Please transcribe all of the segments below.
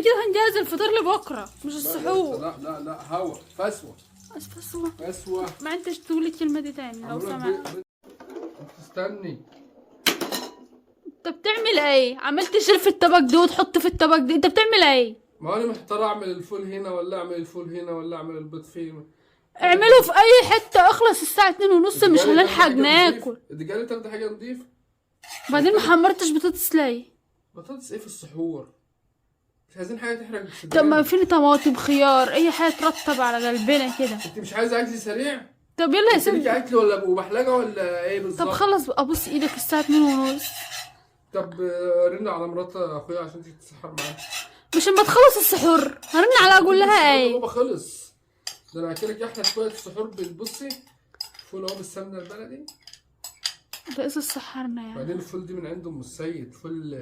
انا كده هنجهز الفطار لبكره مش السحور. لا هوا فسوة. فسوة ما انتش تقولي الكلمه دي تاني لو سمحت. استني. انت بتعمل ايه؟ عملت تشيل في الطبق دي وتحط في الطبق دي، انت بتعمل ايه؟ ما انا محتار اعمل الفول هنا ولا اعمل الفول هنا ولا اعمل البيض فين. اعمله في اي حته، اخلص الساعه 2:30 مش هنلحق ناكل. انت قالي تاخدي حاجه نضيفه. بعدين ما حمرتش بطاطس ليه؟ بطاطس ايه في السحور؟ مش عايزين حاجه تحرق الصدر. طب ما فيني طماطم خيار اي حاجه ترطب على قلبنا كده. انت مش عايزه اكل سريع؟ طب يلا يا ليكي سيدي. اكل ولا ومحلجه ولا ايه بالظبط؟ طب خلص بقى، ابص ايدك الساعه 2:30. طب رن على مرات اخويا عشان تيجي تسحر معايا. مش اما تخلص السحور هرن على اقول لها ايه؟ بابا خلص. ده انا هاكلك احلى شويه السحور بصي. فول اهو بالسمنه البلدي. ده اذا سحرنا يعني. بعدين الفول دي من عند ام السيد، فول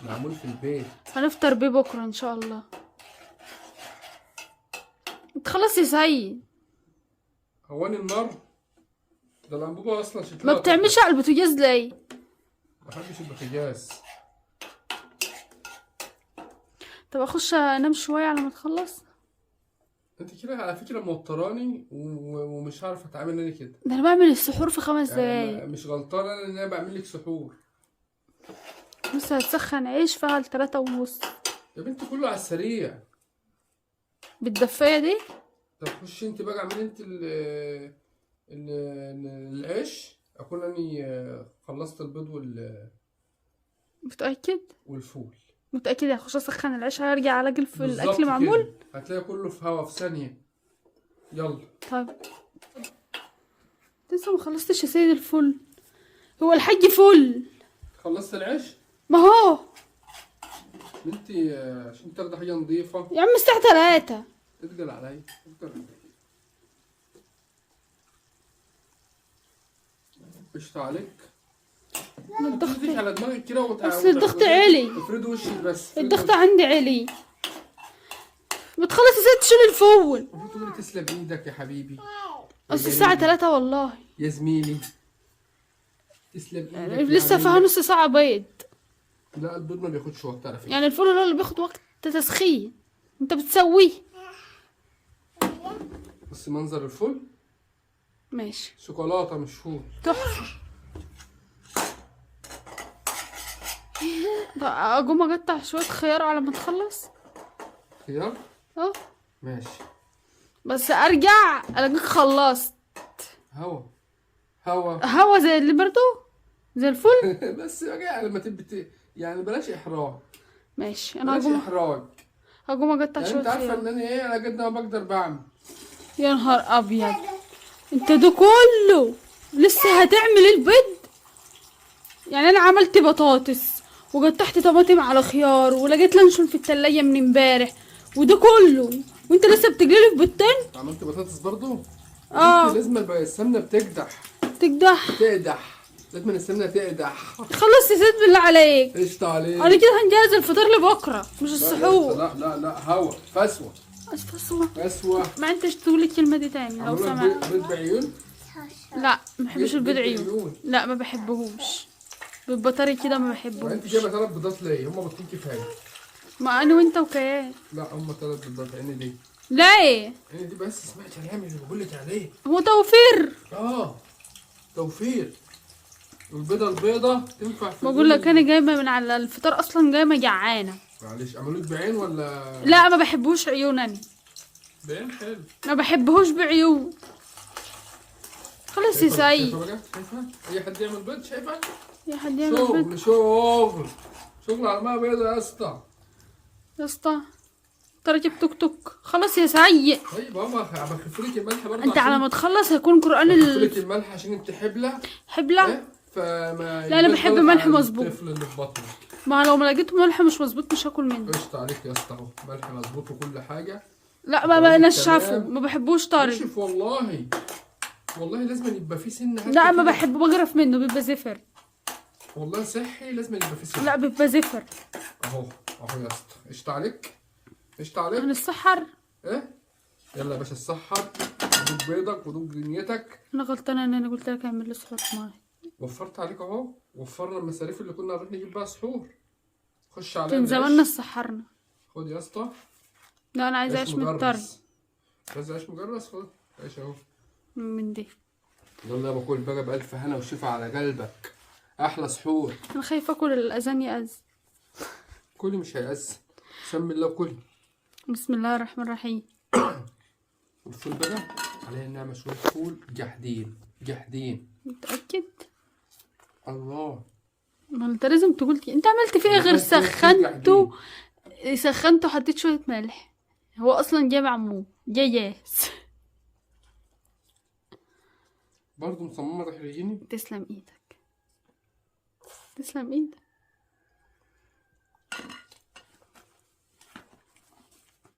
معمول في البيت. هنفطر بيه بكره ان شاء الله. تخلص يا سيد. هواني النار. ده الانبوبه اصلا شكلها ما بتعملش على البوتاجاز ليه؟ ما بحبش البوتاجاز. طب اخش انام شويه على ما تخلص. انت كده على فكره موتراني ومش عارف اتعامل انا كده. ده انا بعمل السحور في 5 يعني دقايق. مش غلطان انا ان انا بعمل لك سحور. بص هتسخن عيش فيها 3:30 يا بنتي كله على السريع. بالدفايه دي. طب خشي انت بقى اعملي انت العيش. اكون اني خلصت البيض متاكد؟ والفول. متاكد هخش اسخن العيش هرجع الاقي في بالظبط الاكل معمول كده. هتلاقي كله في هوا في ثانيه. يلا. طيب لسه ما خلصتش يا سيد الفل. هو الحاج فل. خلصت العيش؟ ما هو انت عشان تاخدي حاجه نظيفه. يا عم الساعه 3. اتقل عليا اتقل. قشطة عليك. الضغط تديك على دماغك كده بس الضغط عالي. افرد وشك بس. الضغط عندي عالي. بتخلص يا سيد تشيل الفول. المفروض تقولي تسلم ايدك يا حبيبي. اصل الساعه 3 والله يا زميلي. تسلم ايدك لسه فيها نص ساعه بيض. لا البيض ما بياخدش وقت على فكره. يعني الفول هو اللي بياخد وقت تسخين. انت بتسويه. بس منظر الفول ماشي. شوكولاته مش فول. تحفه. اقوم اقطع شويه خيار على ما تخلص. خيار؟ اه ماشي. بس ارجع الاقيك خلصت. هوا زي اللي برضو زي الفل. بس بقى لما تبقى يعني بلاش احراج. ماشي انا بلاش هقوم احراج. اقطع يعني شويه انت عارفه خيار. ان انا ايه على قد ما بقدر بعمل. يا نهار ابيض. انت ده كله لسه هتعمل البيض؟ يعني انا عملت بطاطس وقطعت طماطم على خيار ولقيت لانشون في التلاجة من امبارح وده كله وانت لسه بتجري في بيضتين؟ عملت بطاطس برضو؟ لازم السمنه بتقدح. تقدح. لازم السمنه تقدح. خلص يا سيد بالله عليك. قشطة عليك. انا كده هنجهز الفطار لبكره مش السحور. لا هوا فسوة. فسوة. ما انتش تقولي الكلمه دي تاني لو سمحت. بيض بعيون؟ لا ما بحبش البيض عيون. لا ما بحبهوش. بيبقى طري كده ما بحبهوش. انت جايبه 3 بيضات ليه؟ هما بيضتين كفايه. ما انا وانت وكيان. لا هما 3 بيضات. عيني دي. ليه؟ عيني دي بس اسمعي كلامي اللي بقول لك عليه. هو توفير. توفير. البيضة تنفع في بقول لك انا جايبه من على الفطار اصلا جايبه جعانه. معلش اعملوك بعين ولا؟ لا ما بحبوش عيون انا. بعين حلو. ما بحبهوش بعيون. خلاص يا سيد. شايفه؟ اي حد يعمل بيض شايفه؟ يا حد يعمل بيض. شغل على الماء بيضة يا اسطى. يا اسطى تركب توك توك. خلاص يا سيد. طيب ماما بخف لك الملح برضه. انت على ما تخلص هيكون قران بخف لك الملح عشان انت حبلة. حبلة؟ فما لا انا بحب ملح مظبوط. الطفل اللي في بطنك. ما لو ما لقيت ملح مش مظبوط مش هاكل منه. قشطة عليك يا اسطى اهو ملح مظبوط وكل حاجة. لا ما نشفه ما بحبوش طري. نشف والله. والله لازم يبقى فيه سنة. لا ما بحب بجرف منه بيبقى زفر. والله صحي لازم يبقى فيه سنة. لا بيبقى زفر. اهو يا اسطى قشطة عليك. قشطة عليك. هنسحر. ايه؟ يلا يا باشا السحر. ودوق بيضك ودوق دنيتك. انا غلطانه ان انا قلت لك اعمل لي سحور معايا. وفرت عليك اهو. وفرنا المصاريف اللي كنا نروح نجيب بها سحور. خش عليا. كان زماننا سحرنا. خد يا اسطى. لا انا عايزه عيش من الطري. عايز عيش مجرس؟ خد عيش اهو من دي. يلا باكل بقى بألف هنا وشفا على قلبك. احلى سحور. انا خايفه اكل الاذان يأذن. كلي مش هيأذن. سمي الله وكلي. بسم الله الرحمن الرحيم. الفول بقى عليه النعمة شوية فول جاحدين جاحدين. متأكد؟ الله. ما انت لازم تقول انت عملت فيه ايه غير سخنته. سخنته وحطيت شويه ملح. هو اصلا جاي معمول جاي جاهز. برضه مصممة تحرجيني. تسلم ايدك. تسلم ايدك.